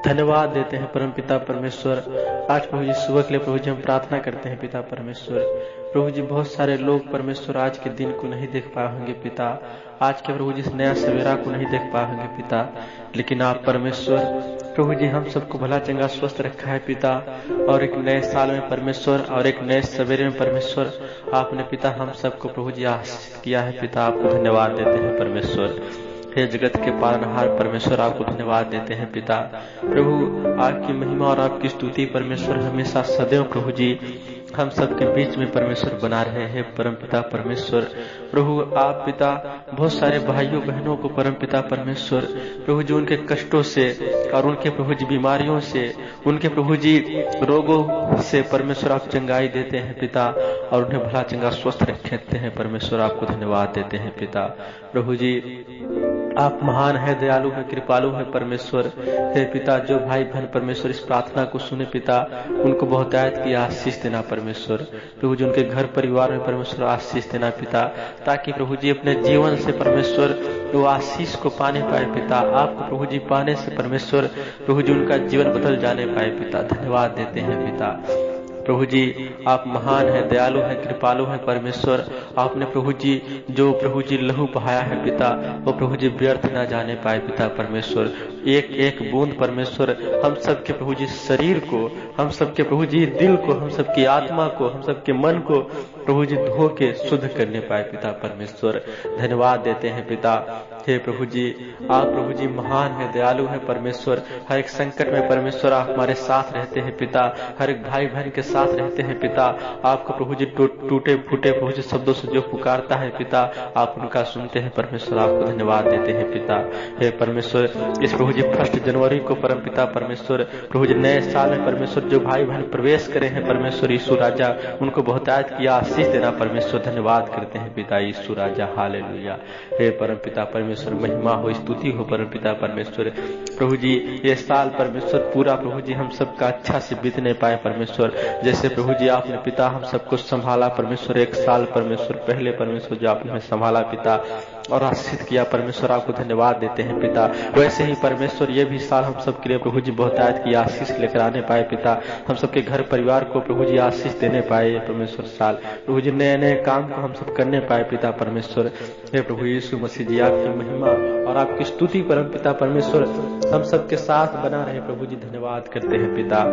धन्यवाद देते हैं परमपिता परमेश्वर। आज प्रभु जी सुबह के लिए प्रभु जी हम प्रार्थना करते हैं पिता परमेश्वर। प्रभु जी बहुत सारे लोग परमेश्वर आज के दिन को नहीं देख पाए होंगे पिता, आज के प्रभु जी इस नया सवेरा को नहीं देख पाए होंगे पिता, लेकिन आप परमेश्वर प्रभु जी हम सबको भला चंगा स्वस्थ रखा है पिता, और एक नए साल में परमेश्वर और एक नए सवेरे में परमेश्वर आपने पिता हम सबको प्रभु जी आशीष किया है पिता। आपको धन्यवाद देते हैं परमेश्वर। हे जगत के पालनहार परमेश्वर आपको धन्यवाद देते हैं पिता। प्रभु आपकी महिमा और आपकी स्तुति परमेश्वर हमेशा सदैव प्रभु जी हम सबके बीच में परमेश्वर बना रहे हैं परमपिता परमेश्वर। प्रभु आप पिता बहुत सारे भाइयों बहनों को परमपिता परमेश्वर प्रभु जी उनके कष्टों से और उनके प्रभु जी बीमारियों से, उनके प्रभु जी रोगों से परमेश्वर आप चंगाई देते हैं पिता, और उन्हें भला चंगा स्वस्थ रखते हैं परमेश्वर। आपको धन्यवाद देते हैं पिता। प्रभु जी आप महान है, दयालु है, कृपालु है परमेश्वर। हे पिता जो भाई बहन परमेश्वर इस प्रार्थना को सुने पिता, उनको बहुतायत की आशीष देना परमेश्वर। प्रभु जी उनके घर परिवार में परमेश्वर आशीष देना पिता, ताकि प्रभु जी अपने जीवन से परमेश्वर वो आशीष को पाने पाए पिता। आपको प्रभु जी पाने से परमेश्वर प्रभु जी उनका जीवन बदल जाने पाए पिता। धन्यवाद देते हैं पिता। प्रभु जी आप महान है, दयालु है, कृपालु है परमेश्वर। आपने प्रभु जी जो प्रभु जी लहू बहाया है पिता, वो प्रभु जी व्यर्थ न जाने पाए पिता परमेश्वर। एक एक बूंद परमेश्वर हम सबके प्रभु जी शरीर को, हम सबके प्रभु जी दिल को, हम सबकी आत्मा को, हम सबके मन को प्रभु जी धो के शुद्ध करने पाए पिता परमेश्वर। धन्यवाद देते हैं पिता। हे प्रभु जी आप प्रभु जी महान है, दयालु है परमेश्वर। हर एक संकट में परमेश्वर आप हमारे साथ रहते हैं पिता, हर एक भाई बहन के साथ रहते हैं पिता। आपको प्रभु जी टूटे फूटे प्रभु जी शब्दों से जो पुकारता है पिता, आप उनका सुनते हैं परमेश्वर। आपको धन्यवाद देते हैं पिता। हे परमेश्वर इस प्रभु जी 1 जनवरी को परम पिता परमेश्वर प्रभु जी नए साल में परमेश्वर जो भाई बहन प्रवेश करे हैं परमेश्वर यीशु राजा, उनको बहुतायत की आशीष देना परमेश्वर। धन्यवाद करते हैं पिता यीशु राजा। हालेलुया। हे परम पिता परमेश्वर महिमा हो, स्तुति हो परम पिता परमेश्वर। प्रभु जी ये साल परमेश्वर पूरा प्रभु जी हम सबका अच्छा से बीतने पाए परमेश्वर। जैसे प्रभु जी आपने पिता हम सबको संभाला परमेश्वर, एक साल परमेश्वर पहले परमेश्वर जो आपने संभाला पिता और आशीष किया परमेश्वर, आपको धन्यवाद देते हैं पिता। वैसे ही परमेश्वर ये भी साल हम सबके लिए प्रभु जी बहुतायत की आशीष लेकर आने पाए पिता। हम सबके घर परिवार को प्रभु जी आशीष देने पाए परमेश्वर। साल प्रभु जी नए नए काम को हम सब करने पाए पिता परमेश्वर। हे प्रभु यीशु मसीह जी आपकी महिमा और आपकी स्तुति परम पिता परमेश्वर हम सबके साथ बना रहे प्रभु जी। धन्यवाद करते हैं पिता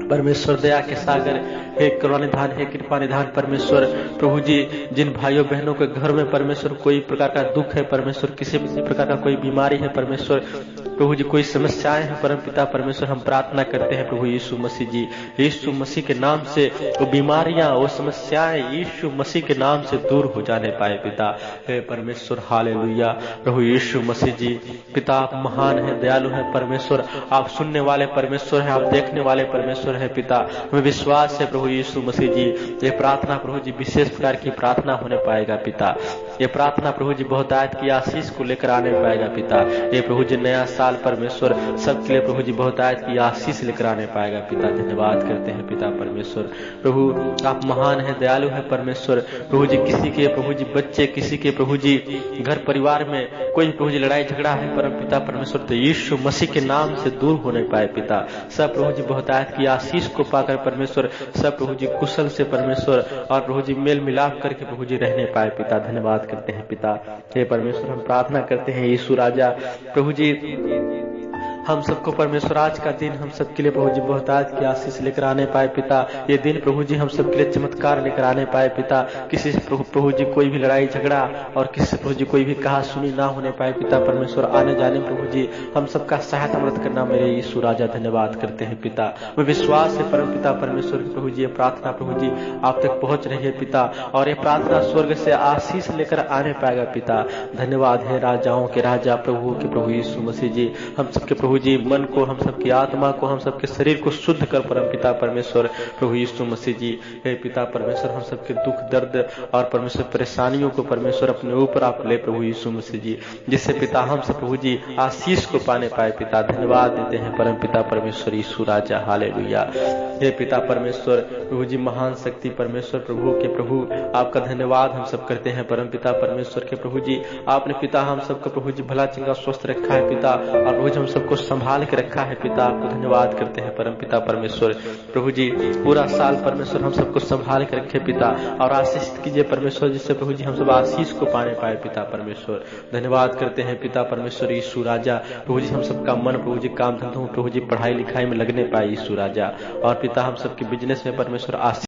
परमेश्वर। दया के सागर हे करुणा निधान, हे कृपा निधान परमेश्वर। प्रभु जी जिन भाइयों बहनों के घर में परमेश्वर कोई प्रकार का दुख है परमेश्वर, किसी प्रकार का कोई बीमारी है परमेश्वर, प्रभु जी कोई समस्याएं हैं परम पिता परमेश्वर, हम प्रार्थना करते हैं प्रभु यीशु मसीह जी, यीशु मसीह के नाम से वो बीमारियां वो समस्याएं यीशु मसीह के नाम से दूर हो जाने पाए पिता। हे परमेश्वर हालेलुया। प्रभु यीशु मसीह जी पिता आप महान है, दयालु है परमेश्वर। आप सुनने वाले परमेश्वर है, आप देखने वाले परमेश्वर है पिता। हमें विश्वास है प्रभु यीशु मसीह जी ये प्रार्थना प्रभु जी विशेष प्रकार की प्रार्थना होने पाएगा पिता। ये प्रार्थना प्रभु जी बहुतायत की आशीष को लेकर आने पाएगा पिता। ये प्रभु जी नया साल परमेश्वर सबके लिए प्रभु जी बहुतायत की आशीष लेकर आने पाएगा पिता। धन्यवाद करते हैं पिता परमेश्वर। प्रभु आप महान है, दयालु है परमेश्वर। प्रभु जी किसी के प्रभु जी बच्चे, किसी के प्रभु जी घर परिवार में कोई प्रभु जी लड़ाई झगड़ा है परम पिता परमेश्वर, तो यीशु मसीह के नाम से दूर होने पाए पिता। सब प्रभु जी बहुतायत की आशीष को पाकर परमेश्वर सब प्रभु जी कुशल से परमेश्वर और प्रभु जी मेल मिलाप करके प्रभु जी रहने पाए पिता। धन्यवाद करते हैं पिता। हे परमेश्वर हम प्रार्थना करते हैं यीशु राजा प्रभु जी हम सबको परमेश्वर आज का दिन हम सबके लिए प्रभु जी बहुतायत की आशीष लेकर आने पाए पिता। ये दिन प्रभु जी हम सबके लिए चमत्कार लेकर आने पाए पिता। किसी से प्रभु जी कोई भी लड़ाई झगड़ा और किसी से प्रभु जी कोई भी कहा सुनी ना होने पाए पिता परमेश्वर। आने जाने प्रभु जी हम सबका सहायता मदद करना मेरे यीशु राजा। धन्यवाद करते हैं पिता। मैं विश्वास है परम पिता परमेश्वर प्रभु जी ये प्रार्थना प्रभु जी आप तक पहुंच रही है पिता, और ये प्रार्थना स्वर्ग से आशीष लेकर आने पाएगा पिता। धन्यवाद है राजाओं के राजा प्रभु के प्रभु यीशु मसीह जी। हम सबके प्रभु जी मन को, हम सबकी आत्मा को, हम सबके शरीर को शुद्ध कर परम पिता परमेश्वर प्रभु यीशु मसीह जी। हे पिता परमेश्वर हम सबके दुख दर्द और परमेश्वर परेशानियों को परमेश्वर अपने ऊपर आप ले प्रभु यीशु मसीह जी, जिससे पिता हम सब प्रभु जी आशीष को पाने पाए पिता। धन्यवाद देते हैं परम पिता परमेश्वर यीशु राजा। हालेलुया। हे पिता परमेश्वर प्रभु जी महान शक्ति परमेश्वर प्रभु के प्रभु आपका धन्यवाद हम सब करते हैं परम पिता परमेश्वर के प्रभु जी। आपने पिता हम सबको प्रभु जी भला चंगा स्वस्थ रखा है पिता, और प्रभु जी हम सबको संभाल के रखा है पिता, आपको धन्यवाद करते हैं परम पिता परमेश्वर। प्रभु जी पूरा साल परमेश्वर हम सबको संभाल के रखे पिता, और आशीष कीजिए परमेश्वर, जिससे प्रभु जी हम सब आशीष को पाने पाए पिता परमेश्वर। धन्यवाद करते हैं पिता परमेश्वर यीशु राजा। प्रभु जी हम सबका मन प्रभु जी काम धंधों प्रभु जी पढ़ाई लिखाई में लगने पाए यीशु राजा, और पिता हम सबके बिजनेस में परमेश्वर आशीष